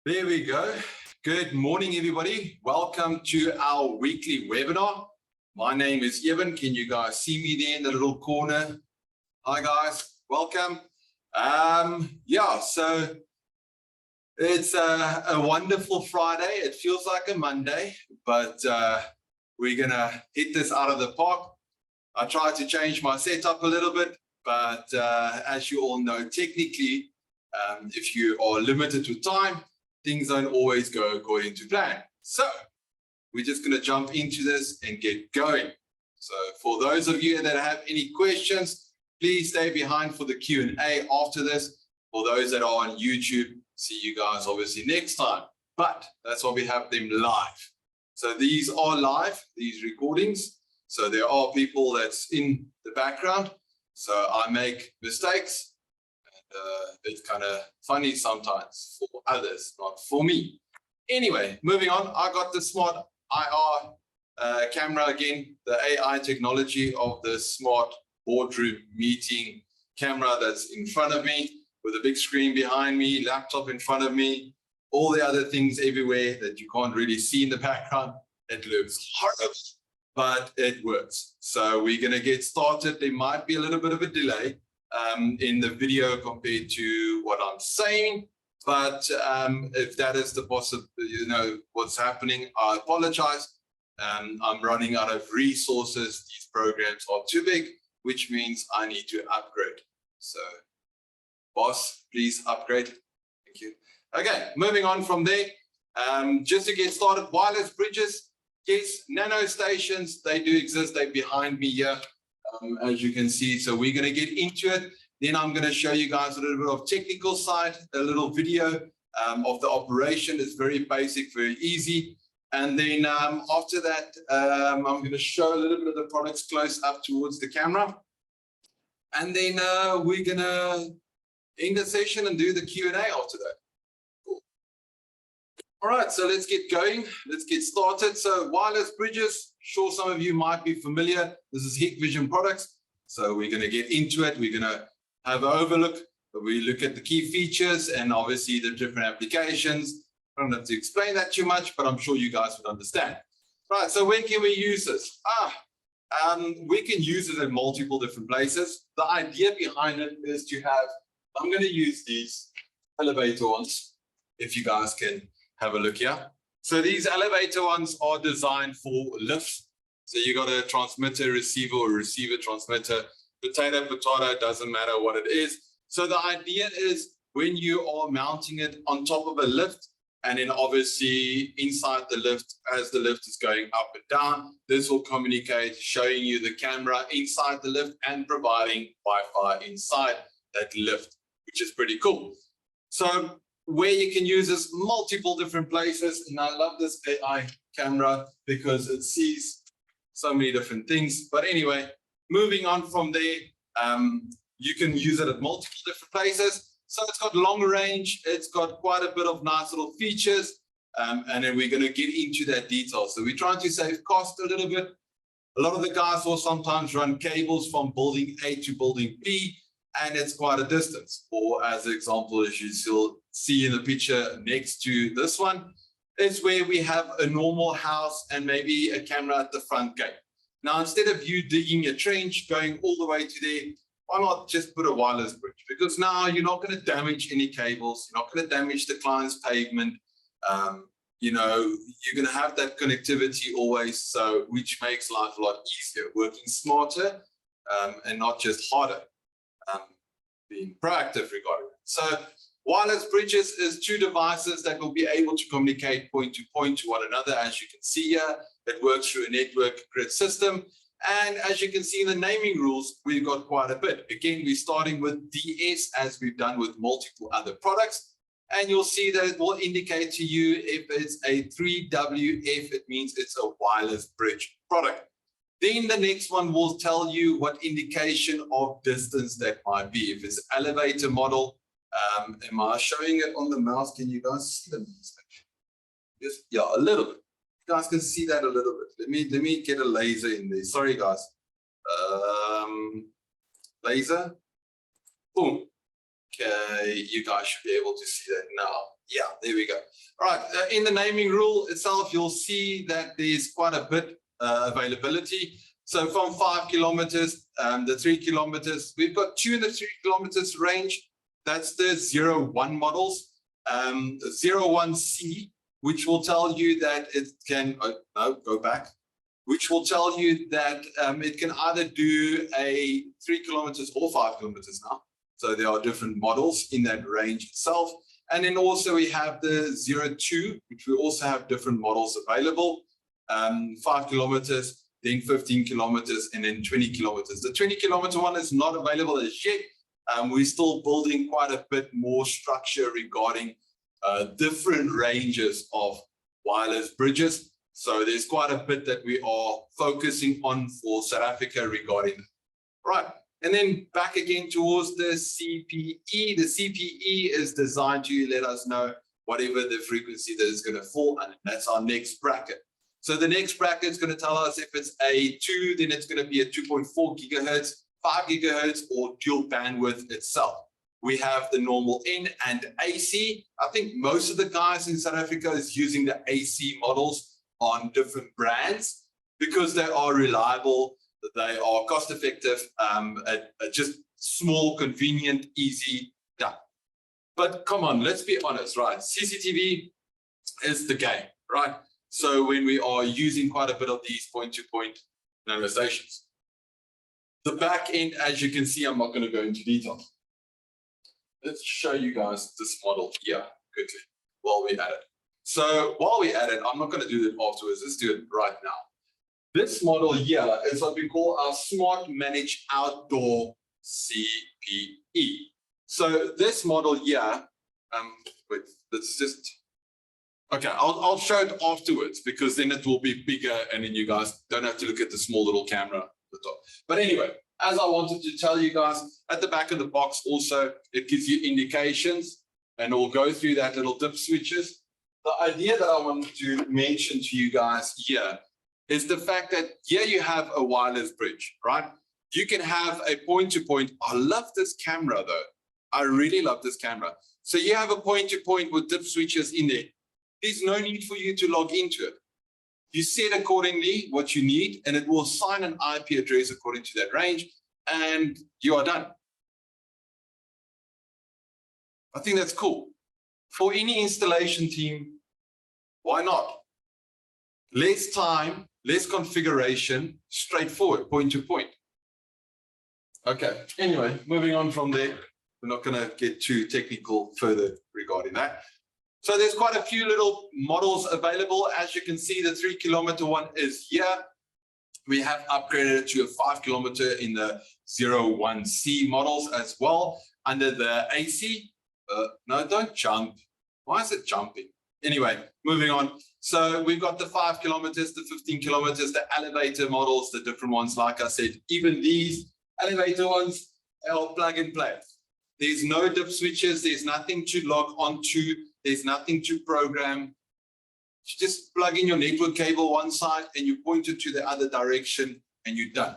There we go. Good morning, everybody. Welcome to our weekly webinar. My name is Eben. Can you guys see me there in the little corner? Hi, guys. Welcome. So it's a wonderful Friday. It feels like a Monday, but we're going to hit this out of the park. I tried to change my setup a little bit, but as you all know, technically, if you are limited with time, things don't always go according to plan. So we're just going to jump into this and get going. So for those of you that have any questions, please stay behind for the Q&A after this. For those that are on YouTube, see you guys obviously next time. But that's why we have them live. So these are live, these recordings. So there are people that's in the background. So I make mistakes. It's kind of funny sometimes for others, not for me. Anyway, moving on, I got the smart IR camera again, the AI technology of the smart boardroom meeting camera that's in front of me with a big screen behind me, laptop in front of me, all the other things everywhere that you can't really see in the background. It looks horrible, but it works. So we're going to get started. There might be a little bit of a delay in the video compared to what I'm saying, but if that is the what's happening, I apologize. I'm running out of resources. These programs are too big, which means I need to upgrade. So boss, please upgrade. Thank you. Okay, moving on from there. Just to get started, wireless bridges. Yes, nano stations, they do exist. They're behind me here. As you can see, so we're going to get into it. Then I'm going to show you guys a little bit of technical side, a little video of the operation. It's very basic, very easy. And then after that, I'm going to show a little bit of the products close up towards the camera. And then we're going to end the session and do the Q&A after that. Cool. All right, so let's get going. Let's get started. So wireless bridges. Sure, some of you might be familiar. This is Hikvision products. So we're going to get into it. We're going to have an overlook. We look at the key features and obviously the different applications. I don't have to explain that too much, but I'm sure you guys would understand. Right, so when can we use this? We can use it in multiple different places. The idea behind it is to have, I'm going to use these elevator ones, if you guys can have a look here. So these elevator ones are designed for lifts. So you got a transmitter, receiver, or receiver, transmitter, potato, doesn't matter what it is. So the idea is when you are mounting it on top of a lift, and then obviously inside the lift, as the lift is going up and down, this will communicate, showing you the camera inside the lift and providing Wi-Fi inside that lift, which is pretty cool. So where you can use this multiple different places, and I love this AI camera because it sees so many different things. But anyway, moving on from there, you can use it at multiple different places. So it's got long range, it's got quite a bit of nice little features, and then we're going to get into that detail. So we're trying to save cost a little bit. A lot of the guys will sometimes run cables from building A to building B, and it's quite a distance. Or as an example, as you still see in the picture next to this one, is where we have a normal house and maybe a camera at the front gate. Now, instead of you digging a trench, going all the way to there, why not just put a wireless bridge? Because now you're not going to damage any cables. You're not going to damage the client's pavement. You're going to have that connectivity always, so which makes life a lot easier, working smarter and not just harder. Being proactive regarding it. So wireless bridges is two devices that will be able to communicate point to one another. As you can see here, it works through a network grid system. And as you can see in the naming rules, we've got quite a bit. Again, we're starting with DS as we've done with multiple other products. And you'll see that it will indicate to you if it's a 3WF, it means it's a wireless bridge product. Then the next one will tell you what indication of distance that might be. If it's an elevator model, am I showing it on the mouse? Can you guys see the mouse? Yes, yeah, a little bit. You guys can see that a little bit. Let me get a laser in there. Sorry, guys. Laser. Boom. Okay. you guys should be able to see that now. Yeah, there we go. All right, in the naming rule itself, you'll see that there's quite a bit availability. So from 5 kilometers, the 3 kilometers, we've got 2 in the 3 kilometers range. That's the 01 models. 01C, which will tell you that it can, go back, which will tell you that it can either do a 3 kilometers or 5 kilometers now. So there are different models in that range itself. And then also we have the 02, which we also have different models available. 5 kilometers, then 15 kilometers, and then 20 kilometers. The 20 kilometer one is not available as yet. We're still building quite a bit more structure regarding different ranges of wireless bridges. So there's quite a bit that we are focusing on for South Africa regarding that. Right. And then back again towards the CPE. The CPE is designed to let us know whatever the frequency that is going to fall under. That's our next bracket. So the next bracket is going to tell us if it's a 2, then it's going to be a 2.4 gigahertz, 5 gigahertz, or dual bandwidth itself. We have the normal N and AC. I think most of the guys in South Africa is using the AC models on different brands because they are reliable, they are cost effective, just small, convenient, easy, done. But come on, let's be honest, right? CCTV is the game, right? So when we are using quite a bit of these point-to-point nano stations, the back end, as you can see, I'm not going to go into detail. Let's show you guys this model here quickly while we're at it. So while we're at it, I'm not going to do it afterwards. Let's do it right now. This model here is what we call our Smart Managed Outdoor CPE. So this model here, wait, let's just, okay, I'll show it afterwards because then it will be bigger and then you guys don't have to look at the small little camera at the top. But anyway, as I wanted to tell you guys, at the back of the box also, it gives you indications and we'll go through that little dip switches. The idea that I wanted to mention to you guys here is the fact that here you have a wireless bridge, right? You can have a point-to-point. I love this camera though. I really love this camera. So you have a point-to-point with dip switches in there. There's no need for you to log into it. You set accordingly what you need, and it will assign an IP address according to that range, and you are done. I think that's cool. For any installation team, why not? Less time, less configuration, straightforward, point to point. Okay, anyway, moving on from there. We're not going to get too technical further regarding that. So there's quite a few little models available. As you can see, the 3 kilometer one is here. We have upgraded it to a 5 kilometer in the 01C models as well. Under the AC, no, don't jump. Why is it jumping? Anyway, moving on. So we've got the 5 kilometers, the 15 kilometers, the elevator models, the different ones. Like I said, even these elevator ones are plug and play. There's no dip switches. There's nothing to log onto. There's nothing to program. You just plug in your network cable one side and you point it to the other direction and you're done.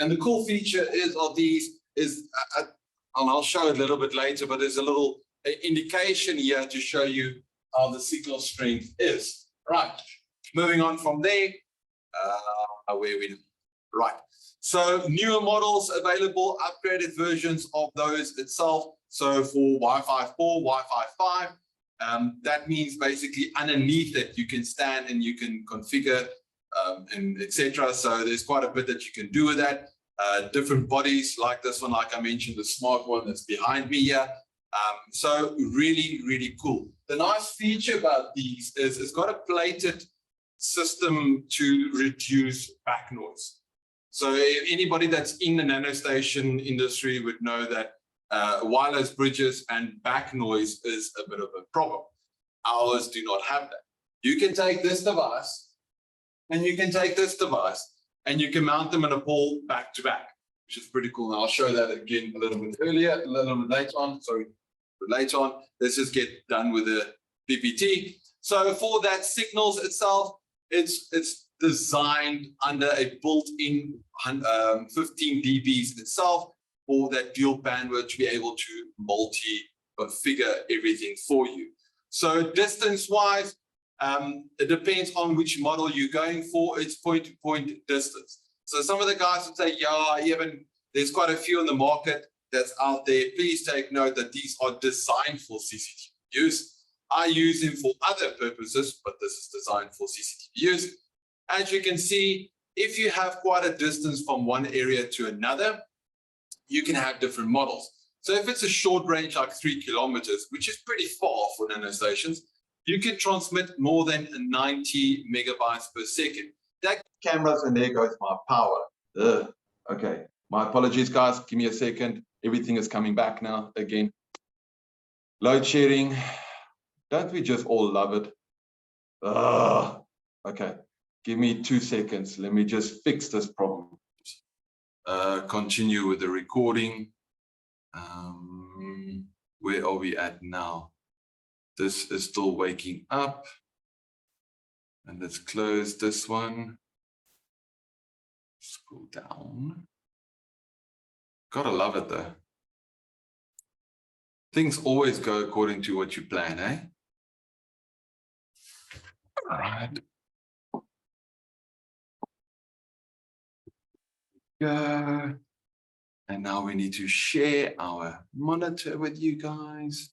And the cool feature is of these is, and I'll show it a little bit later, but there's a little indication here to show you how the signal strength is. Right. Moving on from there, right. So newer models available, upgraded versions of those itself. So for Wi-Fi 4, Wi-Fi 5, that means basically underneath it, you can stand and you can configure and etc. So there's quite a bit that you can do with that. Different bodies like this one, like I mentioned, the smart one that's behind me here. So really, really cool. The nice feature about these is it's got a plated system to reduce back noise. So if anybody that's in the nanostation industry would know that wireless bridges and back noise is a bit of a problem. Ours do not have that. You can take this device and you can take this device and you can mount them in a pole back to back, which is pretty cool. And I'll show that again a little bit earlier, a little bit later on. Sorry, later on. Let's just get done with the PPT. So for that signals itself, it's designed under a built-in 15 dBs itself for that dual bandwidth to be able to configure everything for you. So distance-wise, it depends on which model you're going for. It's point-to-point distance. So some of the guys would say, yeah, even there's quite a few on the market that's out there. Please take note that these are designed for CCTV use. I use them for other purposes, but this is designed for CCTV use. As you can see, if you have quite a distance from one area to another, you can have different models. So if it's a short range, like 3 kilometers, which is pretty far for nanostations, you can transmit more than 90 megabytes per second. That cameras, and there goes my power. Okay, my apologies, guys. Give me a second. Everything is coming back now again. Load shedding. Don't we just all love it? Okay, give me 2 seconds. Let me just fix this problem. Continue with the recording. Where are we at now? This is still waking up. And let's close this one. Scroll down. Gotta love it though. Things always go according to what you plan, eh? All right. Go. And now we need to share our monitor with you guys.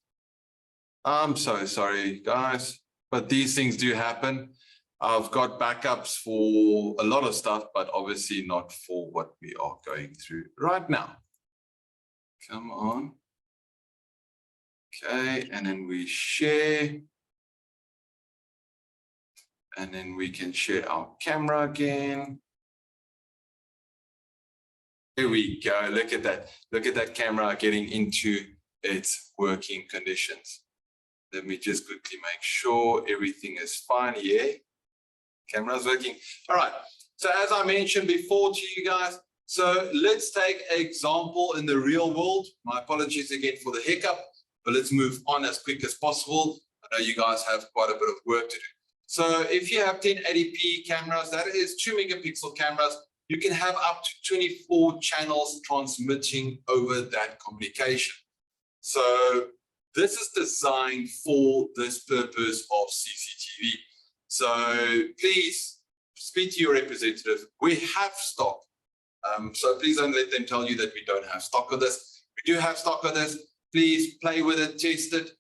I'm so sorry, guys, but these things do happen. I've got backups for a lot of stuff, but obviously not for what we are going through right now. Come on. Okay, and then we share. And then we can share our camera again. There we go. Look at that. Look at that camera getting into its working conditions. Let me just quickly make sure everything is fine here. Camera's working. All right. So as I mentioned before to you guys, so let's take an example in the real world. My apologies again for the hiccup, but let's move on as quick as possible. I know you guys have quite a bit of work to do. So if you have 1080p cameras, that is 2 megapixel cameras, you can have up to 24 channels transmitting over that communication. So this is designed for this purpose of CCTV. So please speak to your representative. We have stock. So please don't let them tell you that we don't have stock of this. We do have stock of this. Please play with it, test it,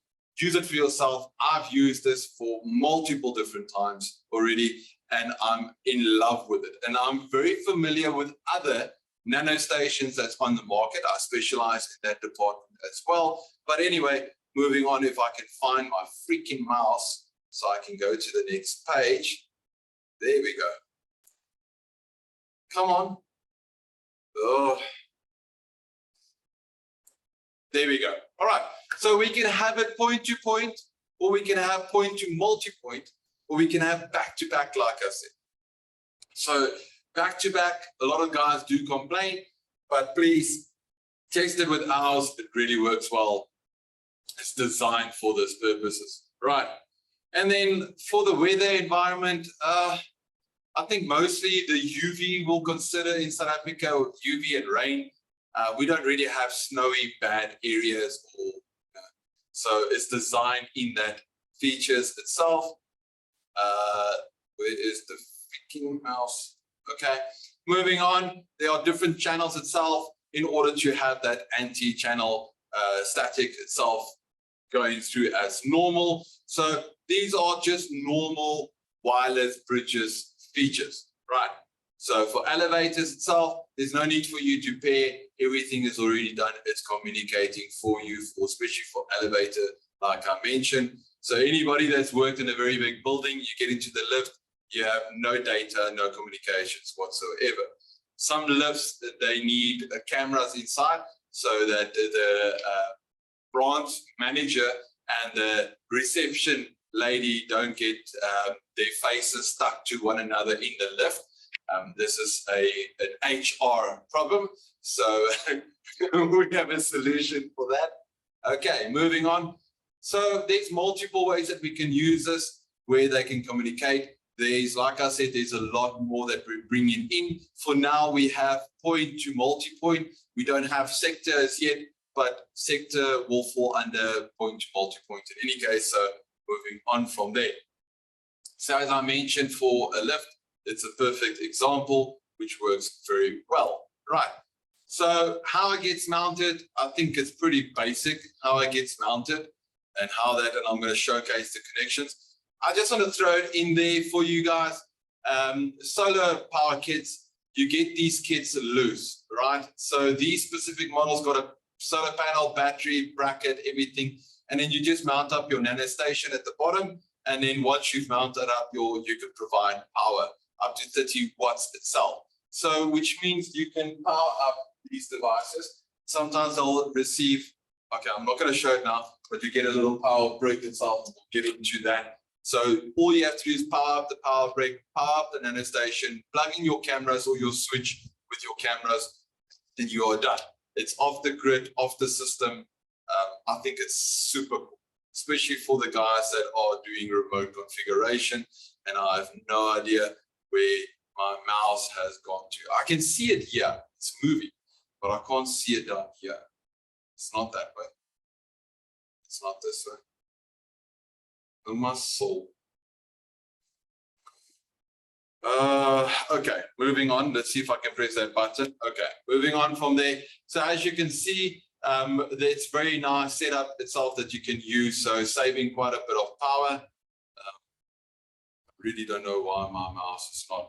use it for yourself. I've used this for multiple different times already, and I'm in love with it. And I'm very familiar with other nanostations that's on the market. I specialize in that department as well. But anyway, moving on, if I can find my freaking mouse so I can go to the next page. There we go. Come on. Oh. There we go. All right. So we can have it point to point, or we can have point to multi-point, or we can have back to back, like I said. So back to back, a lot of guys do complain, but please test it with ours. It really works well. It's designed for this purposes, right? And then for the weather environment, I think mostly the UV we'll consider in South Africa, UV and rain. We don't really have snowy bad areas, or so it's designed in that features itself. Where is the freaking mouse? Okay, moving on. There are different channels itself in order to have that anti-channel static itself going through as normal. So these are just normal wireless bridges features, right? So for elevators itself, there's no need for you to pair. Everything is already done. It's communicating for you, especially for elevator, like I mentioned. So anybody that's worked in a very big building, you get into the lift, you have no data, no communications whatsoever. Some lifts, they need cameras inside so that the branch manager and the reception lady don't get their faces stuck to one another in the lift. This is an HR problem, so we have a solution for that. Okay, moving on. So there's multiple ways that we can use this where they can communicate. There's, like I said, there's a lot more that we're bringing in. For now, we have point to multi-point. We don't have sectors yet. but sector will fall under point to multi-point in any case. So moving on from there. So as I mentioned, for a lift, it's a perfect example, which works very well. Right. So how it gets mounted, I think it's pretty basic how it gets mounted and how that, and I'm going to showcase the connections. I just want to throw it in there for you guys. Solar power kits, you get these kits loose, right? So these specific models got a solar panel, battery, bracket, everything. And then you just mount up your nano station at the bottom. And then once you've mounted up you can provide power up to 30 watts itself. So which means you can power up these devices. Sometimes they'll receive, okay, I'm not going to show it now, but you get a little power brick itself. We'll get into that. So all you have to do is power up the power brick, power up the nano station, plug in your cameras or your switch with your cameras, then you are done. It's off the grid, off the system. I think it's super cool, especially for the guys that are doing remote configuration. And I have no idea where my mouse has gone to. I can see it here, it's moving, but I can't see it down here. It's not that way. It's not this way. Oh, my soul. Okay, moving on. Let's see if I can press that button. Okay, moving on from there. So as you can see, it's very nice setup itself that you can use. So saving quite a bit of power. I really don't know why my mouse is not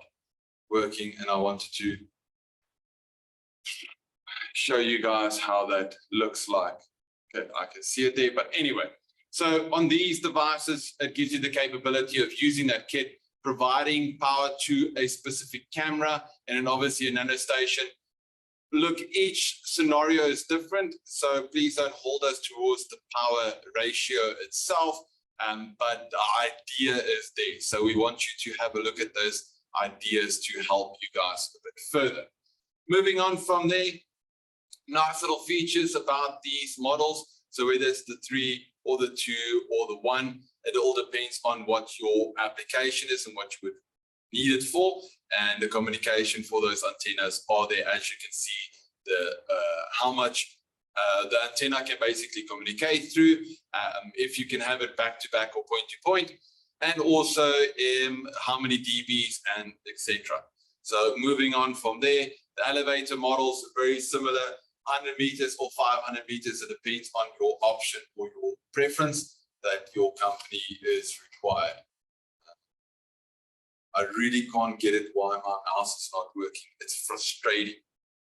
working, and I wanted to show you guys how that looks like. Okay, I can see it there, but anyway. So on these devices, it gives you the capability of using that kit, providing power to a specific camera, and then obviously a nano station. Look, each scenario is different, so please don't hold us towards the power ratio itself, but the idea is there. So we want you to have a look at those ideas to help you guys a bit further. Moving on from there, nice little features about these models. So whether it's the 3 or the 2 or the 1, it all depends on what your application is and what you would need it for. And the communication for those antennas are there, as you can see, the how much the antenna can basically communicate through, if you can have it back to back or point to point, and also how many dBs and etc. So moving on from there, the elevator models are very similar. 100 meters or 500 meters, it depends on your option or your preference that your company is required. I really can't get it why my mouse is not working. It's frustrating.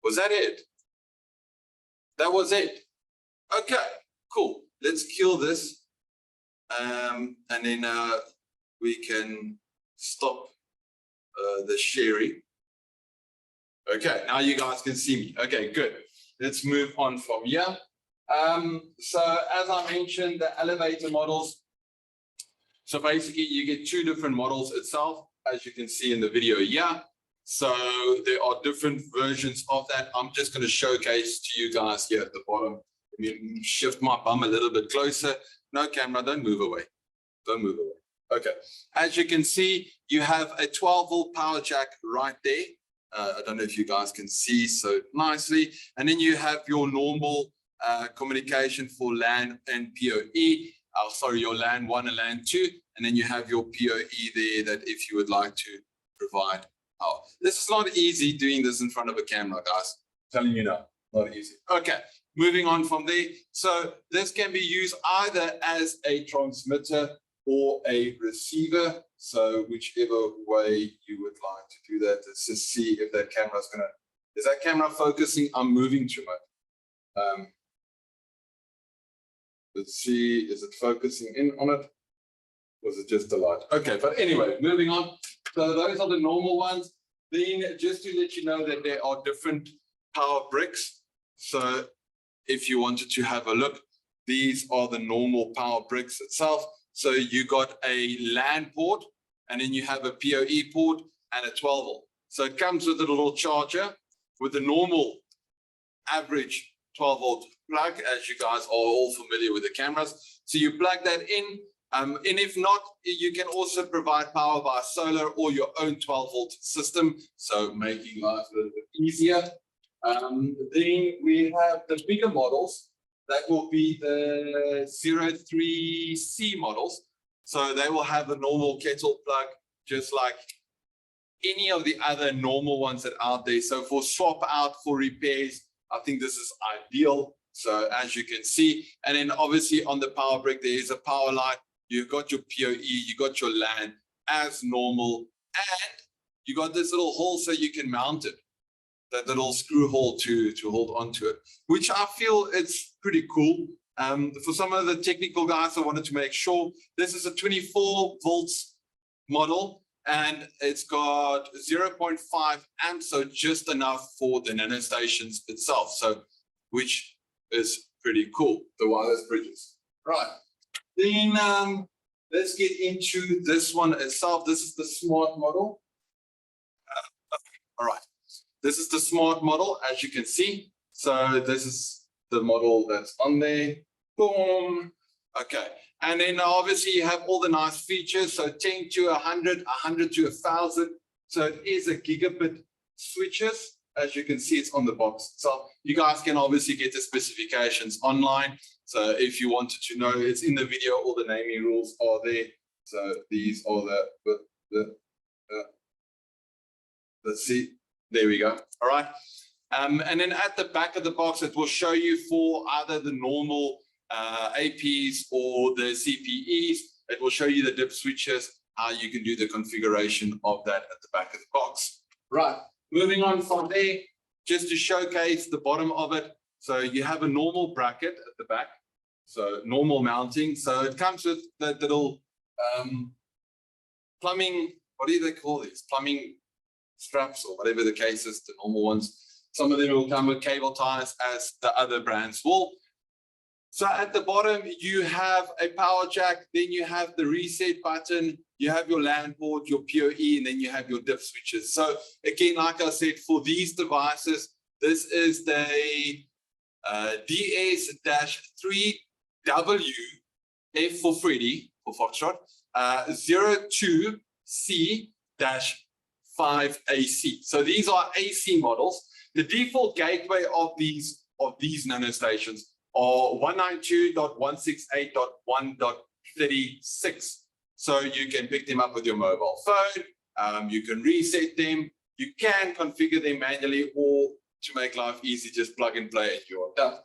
Was that it? That was it. Okay, cool. Let's kill this. And then we can stop the sharing. Okay, now you guys can see me. Okay, good. Let's move on from here. So as I mentioned, the elevator models. So basically you get 2 different models itself, as you can see in the video here. So there are different versions of that. I'm just going to showcase to you guys here at the bottom. Let me shift my bum a little bit closer. No camera, don't move away. Don't move away. Okay. As you can see, you have a 12-volt power jack right there. I don't know if you guys can see so nicely. And then you have your normal communication for LAN and PoE. Sorry, your LAN 1 and LAN 2. And then you have your PoE there that if you would like to provide power. This is not easy doing this in front of a camera, guys. I'm telling you now, not easy. Okay, moving on from there. So this can be used either as a transmitter or a receiver. So whichever way you would like to do that, let's just see if that camera is gonna, is that camera focusing? I'm moving too much. Let's see, is it focusing in on it? Was it just a light? Okay, but anyway, moving on. So those are the normal ones. Then just to let you know that there are different power bricks. So if you wanted to have a look, these are the normal power bricks itself. So you got a LAN port, and then you have a PoE port and a 12-volt. So it comes with a little charger with the normal average 12-volt plug, as you guys are all familiar with the cameras. So you plug that in, and if not, you can also provide power by solar or your own 12-volt system, so making life a little bit easier. Then we have the bigger models. that will be the 03C models. So they will have a normal kettle plug, just like any of the other normal ones that are out there. So for swap out, for repairs, I think this is ideal. So as you can see, and then obviously on the power brick, there is a power light. You've got your PoE, you got your LAN as normal, and you got this little hole so you can mount it. That little screw hole to hold onto it, which I feel it's pretty cool. For some of the technical guys, I wanted to make sure this is a 24 volts model, and it's got 0.5 amps, so just enough for the nanostations itself. So, which is pretty cool, the wireless bridges. Right. Then let's get into this one itself. This is the smart model. All right. This is the smart model, as you can see. So this is the model that's on there. Boom. Okay. And then obviously you have all the nice features. So 10 to 100, 100 to 1,000. So it is a gigabit switches. As you can see, it's on the box. So you guys can obviously get the specifications online. So if you wanted to know, it's in the video, all the naming rules are there. So these are let's see. There we go. All right. And then at the back of the box, it will show you for either the normal APs or the CPEs. It will show you the dip switches, how you can do the configuration of that at the back of the box. Right. Moving on from there, just to showcase the bottom of it. So you have a normal bracket at the back. So normal mounting. So it comes with that little plumbing, what do they call these? Plumbing straps or whatever the case is, the normal ones. Some of them will come with cable ties, as the other brands will. So at the bottom, you have a power jack, then you have the reset button, you have your LAN port, your PoE, and then you have your dip switches. So again, like I said, for these devices, this is the DS-3W, F for Freddy, for Foxtrot, 02C-5AC. So these are AC models. The default gateway of these nanostations are 192.168.1.36. So you can pick them up with your mobile phone. You can reset them. You can configure them manually, or to make life easy, just plug and play and you're done.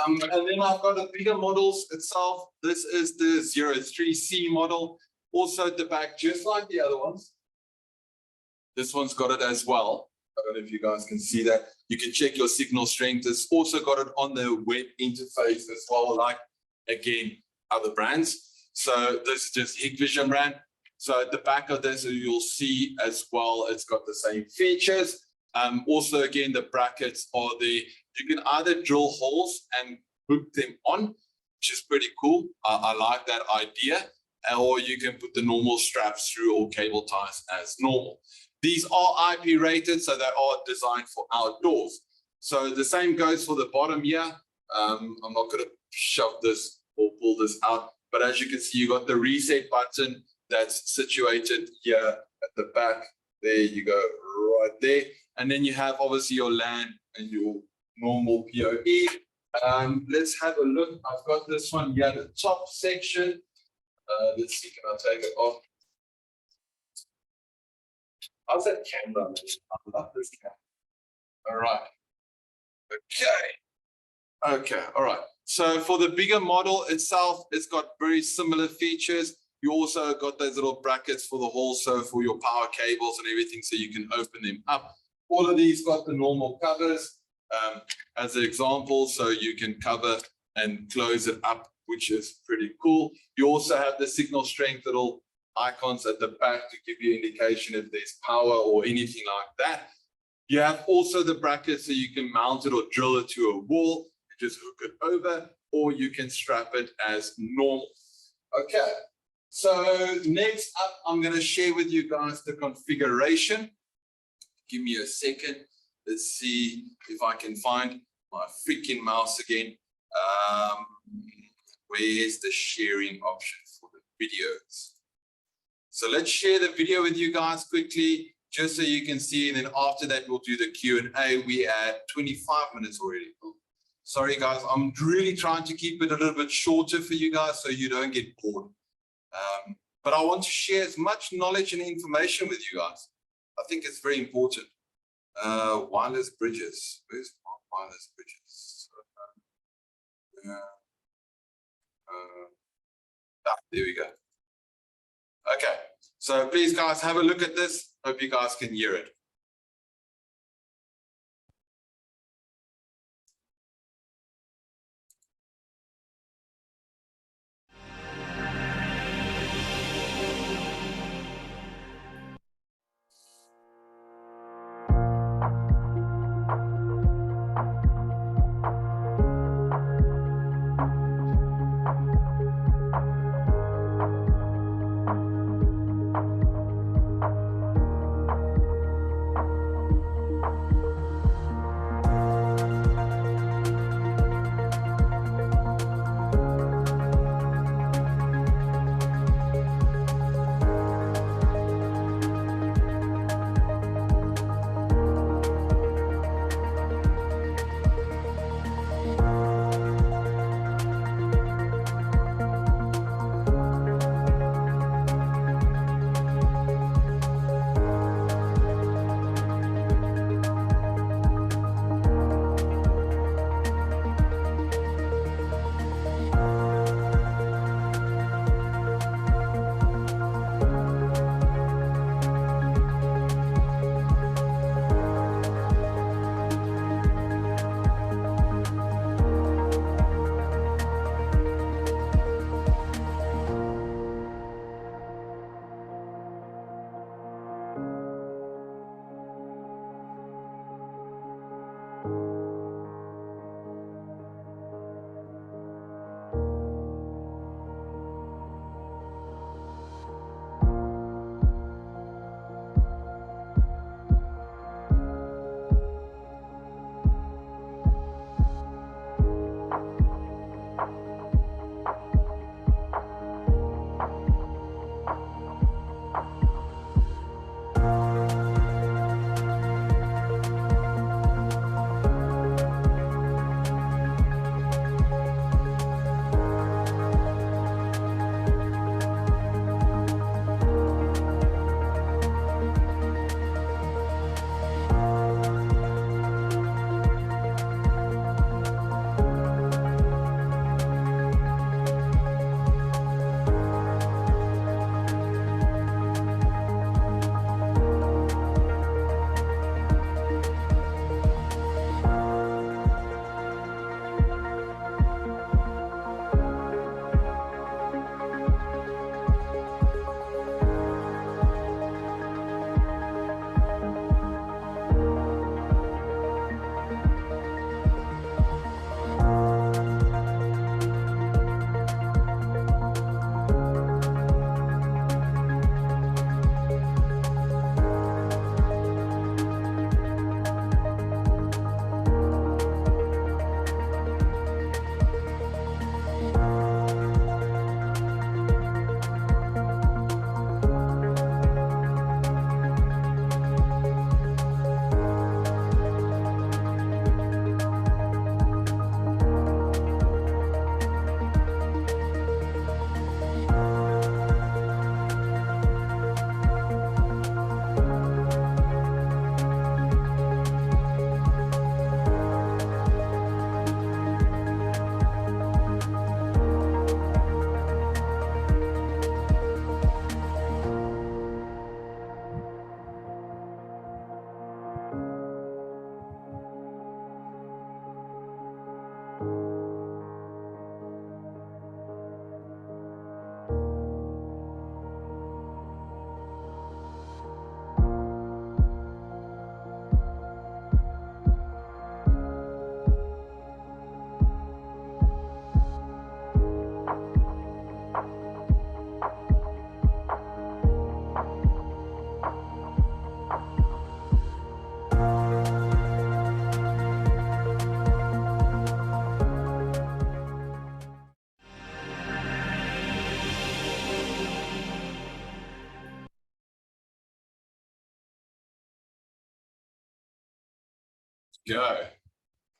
And then I've got the bigger models itself. This is the 03C model. Also at the back, just like the other ones. This one's got it as well. I don't know if you guys can see that. You can check your signal strength. It's also got it on the web interface as well, like, again, other brands. So this is just Hikvision brand. So at the back of this, you'll see as well, it's got the same features. Also, again, the brackets are there. You can either drill holes and hook them on, which is pretty cool. I like that idea. Or you can put the normal straps through, or cable ties as normal. These are IP rated, so they are designed for outdoors. So the same goes for the bottom here. I'm not going to shove this or pull this out, but as you can see, you got the reset button that's situated here at the back. There you go, right there. And then you have obviously your LAN and your normal PoE. Let's have a look. I've got this one here, the top section. Let's see, can I take it off? How's that camera? I love this camera. All right. Okay, all right. So for the bigger model itself, it's got very similar features. You also got those little brackets for the hole, so for your power cables and everything, so you can open them up. All of these got the normal covers as an example, so you can cover and close it up, which is pretty cool. You also have the signal strength little icons at the back to give you indication if there's power or anything like that. You have also the brackets so you can mount it or drill it to a wall, just hook it over, or you can strap it as normal. Okay, so next up, I'm going to share with you guys the configuration. Give me a second. Let's see if I can find my freaking mouse again. Where's the sharing option for the videos? So let's share the video with you guys quickly, just so you can see. And then after that, we'll do the Q&A. We at 25 minutes already. Sorry, guys, I'm really trying to keep it a little bit shorter for you guys so you don't get bored. But I want to share as much knowledge and information with you guys. I think it's very important. Wireless bridges. Where's wireless bridges? There we go. Okay, so please, guys, have a look at this. Hope you guys can hear it. Go.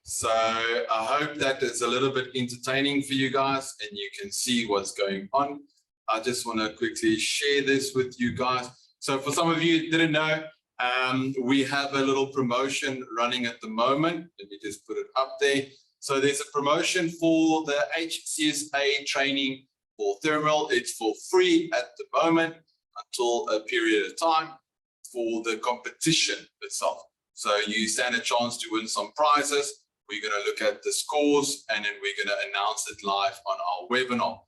So I hope that it's a little bit entertaining for you guys and you can see what's going on. I just want to quickly share this with you guys. So for some of you who didn't know, we have a little promotion running at the moment. Let me just put it up there. So there's a promotion for the HCSA training for thermal. It's for free at the moment until a period of time for the competition itself. So you stand a chance to win some prizes. We're going to look at the scores and then we're going to announce it live on our webinar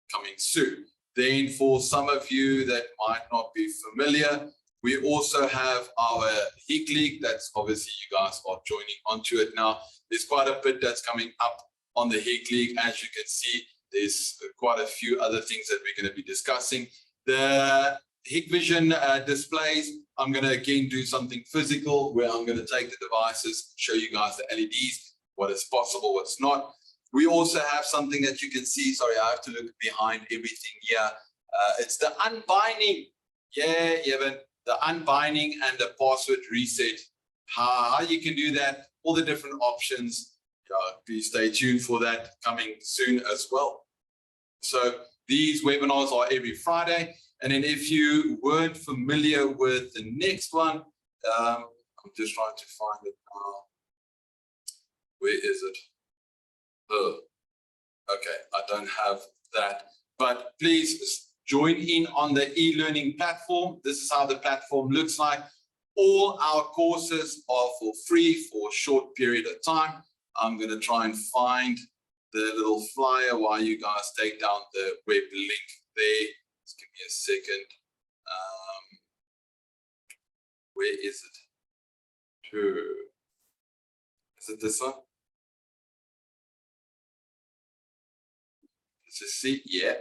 coming soon. Then for some of you that might not be familiar, we also have our Hik-League. That's obviously you guys are joining onto it now. There's quite a bit that's coming up on the Hik-League. As you can see, there's quite a few other things that we're going to be discussing. The Hikvision displays, I'm going to again do something physical where I'm going to take the devices, show you guys the LEDs, what is possible, what's not. We also have something that you can see. Sorry, I have to look behind everything here. It's the unbinding. Yeah, Eben, the unbinding and the password reset. How you can do that, all the different options. Please stay tuned for that coming soon as well. So these webinars are every Friday. And then if you weren't familiar with the next one, I'm just trying to find it now. Where is it? Oh, okay, I don't have that. But please join in on the e-learning platform. This is how the platform looks like. All our courses are for free for a short period of time. I'm going to try and find the little flyer while you guys take down the web link there. Just give me a second. Where is it? Is it this one? Let's just see. Yeah,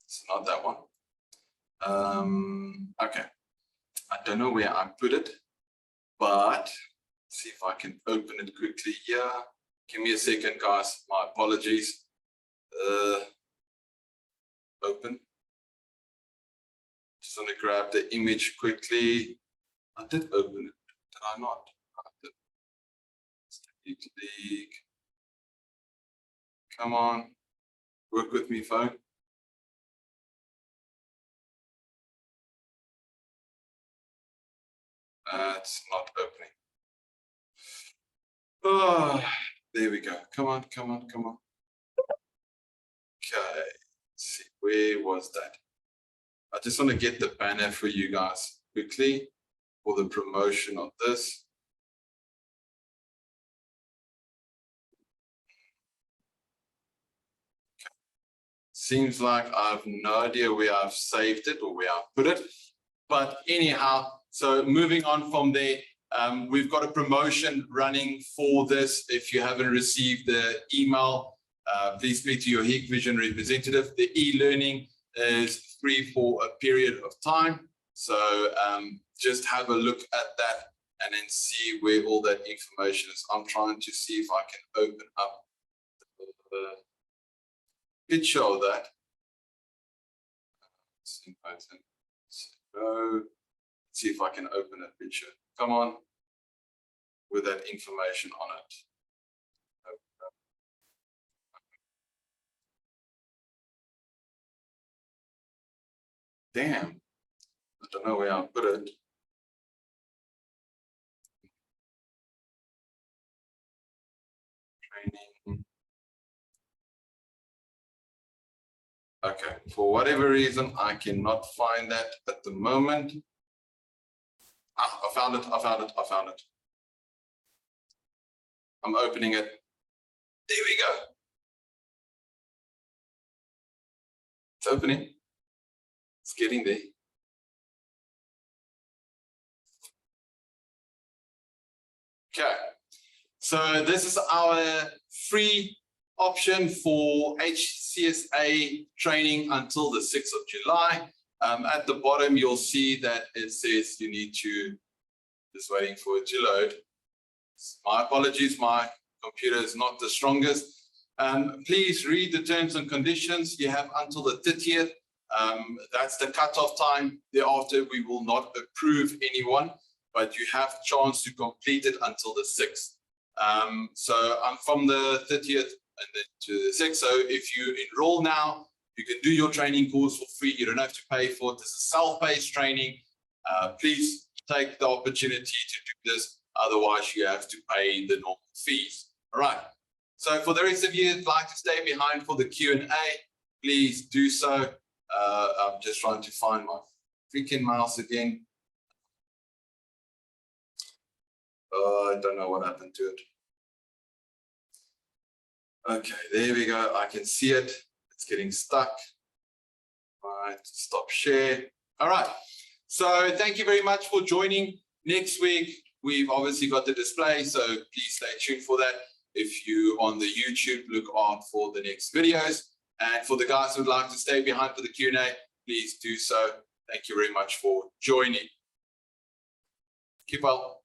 it's not that one. Okay. I don't know where I put it, but see if I can open it quickly here. Give me a second, guys. My apologies. Open. Just want to grab the image quickly. I did open it. Did I not? I did. Hik-League. Come on. Work with me, phone. It's not opening. Oh, there we go. Come on, come on, come on. Okay, let's see, where was that? I just want to get the banner for you guys quickly for the promotion of this. Okay. Seems like I have no idea where I've saved it or where I've put it. But anyhow, so moving on from there, we've got a promotion running for this. If you haven't received the email, please speak to your Hikvision representative. The e-learning is free for a period of time. So just have a look at that and then see where all that information is. I'm trying to see if I can open up the picture of that. So, see if I can open that picture. Come on, with that information on it. Damn, I don't know where I put it. Training. Okay, for whatever reason, I cannot find that at the moment. Ah, I found it, I found it, I found it. I'm opening it. There we go. It's opening. It's getting there. Okay, so this is our free option for HCSA training until the 6th of July. At the bottom, you'll see that it says you need to, just waiting for it to load. My apologies, my computer is not the strongest. Please read the terms and conditions. You have until the 30th. That's the cutoff time. Thereafter, we will not approve anyone, but you have chance to complete it until the 6th. So I'm from the 30th and then to the 6th. So if you enroll now, you can do your training course for free. You don't have to pay for it. This is self-paced training. Please take the opportunity to do this. Otherwise, you have to pay the normal fees. All right. So for the rest of you who'd like to stay behind for the Q&A, please do so. I'm just trying to find my freaking mouse again. I don't know what happened to it. Okay, there we go. I can see it. It's getting stuck. All right, stop share. All right. So thank you very much for joining. Next week, we've obviously got the display, so please stay tuned for that. If you on the YouTube, look out for the next videos. And for the guys who would like to stay behind for the Q&A, please do so. Thank you very much for joining. Keep well.